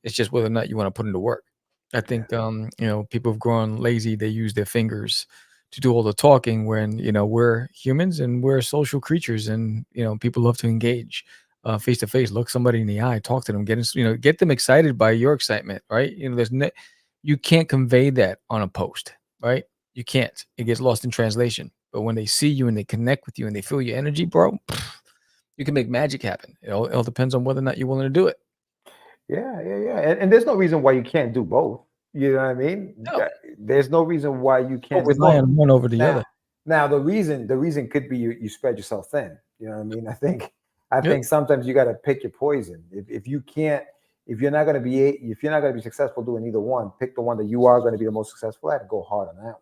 It's just whether or not you want to put into work. I think people have grown lazy. They use their fingers to do all the talking when, we're humans and we're social creatures, and, people love to engage face to face, look somebody in the eye, talk to them, get them excited by your excitement, right? You can't convey that on a post, right? You can't. It gets lost in translation. But when they see you and they connect with you and they feel your energy, bro, you can make magic happen. It all depends on whether or not you're willing to do it. Yeah. And there's no reason why you can't do both. You know what I mean? No. There's no reason why you can't rely on one over the other. Now the reason could be you spread yourself thin. You know what I mean? I think sometimes you got to pick your poison. If you're not going to be successful doing either one, pick the one that you are going to be the most successful at and go hard on that one.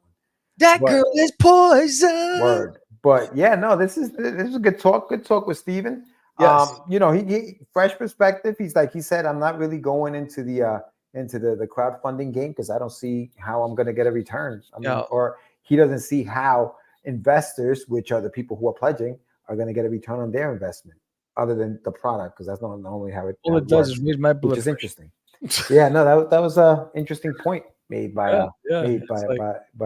That girl is poison. Word. But yeah, no, this is a good talk. Good talk with Steven. Yes. He fresh perspective. He said, I'm not really going into the crowdfunding game because I don't see how I'm going to get a return. Or he doesn't see how investors, which are the people who are pledging, are going to get a return on their investment other than the product, because that's not normally how it all it does is raise my blood, which is interesting. Yeah, no, that was a interesting point made by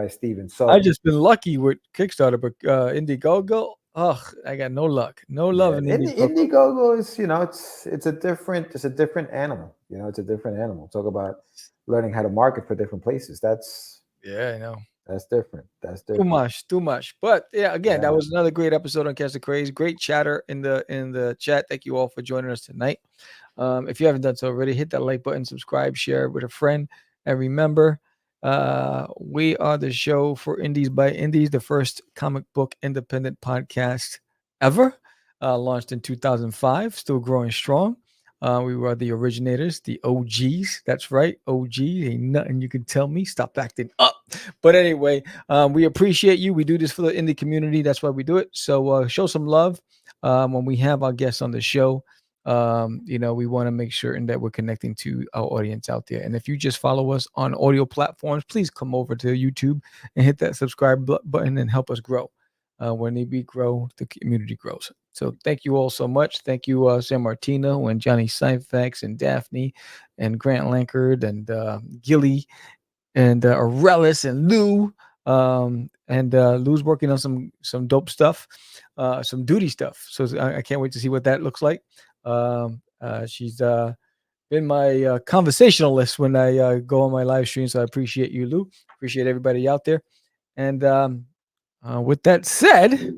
Steven. So I just been lucky with Kickstarter, but Indiegogo, I got no luck, no love in Indiegogo. Is it's a different animal. It's a different animal. Talk about learning how to market for different places. I know. That's different. Too much. But yeah, again, that was another great episode on Catch Da Craze. Great chatter in the chat. Thank you all for joining us tonight. If you haven't done so already, hit that like button, subscribe, share with a friend, and remember, we are the show for Indies by Indies, the first comic book independent podcast ever, launched in 2005, still growing strong. We were the originators, the OGs. That's right, OG. Ain't nothing you can tell me. Stop acting up. But anyway, we appreciate you. We do this for the indie community. That's why we do it. So show some love when we have our guests on the show. We want to make sure that we're connecting to our audience out there. And if you just follow us on audio platforms, please come over to YouTube and hit that subscribe button and help us grow. When we grow, the community grows. So thank you all so much. Thank you, San Martino and Johnny Syfax and Daphne and Grant Lankard and Gilly and Aurelius and Lou. And Lou's working on some dope stuff, some duty stuff. So I can't wait to see what that looks like. She's been my conversationalist when I go on my live stream. So I appreciate you, Lou. Appreciate everybody out there. And with that said,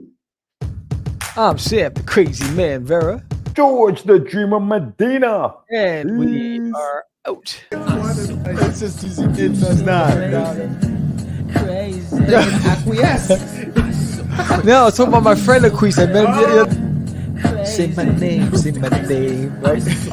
I'm Sam, the crazy man, Vera. George, the dreamer, Medina. And we are out. It's just easy. It's not. Crazy. Acquiesce. No, I was talking about my friend Acquiesce. say my name, right? This is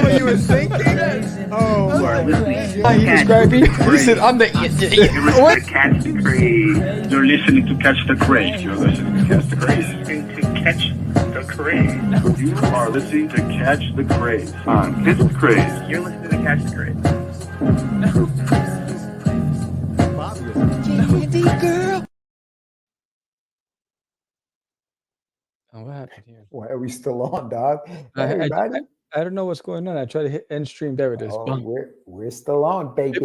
what you were thinking? Oh, You are listening to He described me. He said, I'm the. You're What? listening to Catch the Craze. You're listening to Catch the Craze. You're listening to Catch the Craze. Listening to Catch the Craze. You are listening to Catch the Craze on Catch the Craze. You're listening to Catch the Craze. Oh, what happened here? why are we still on, dog? I Everybody? don't know what's going on. I tried to hit end stream. There it is. Oh, Boom. we're still on, baby.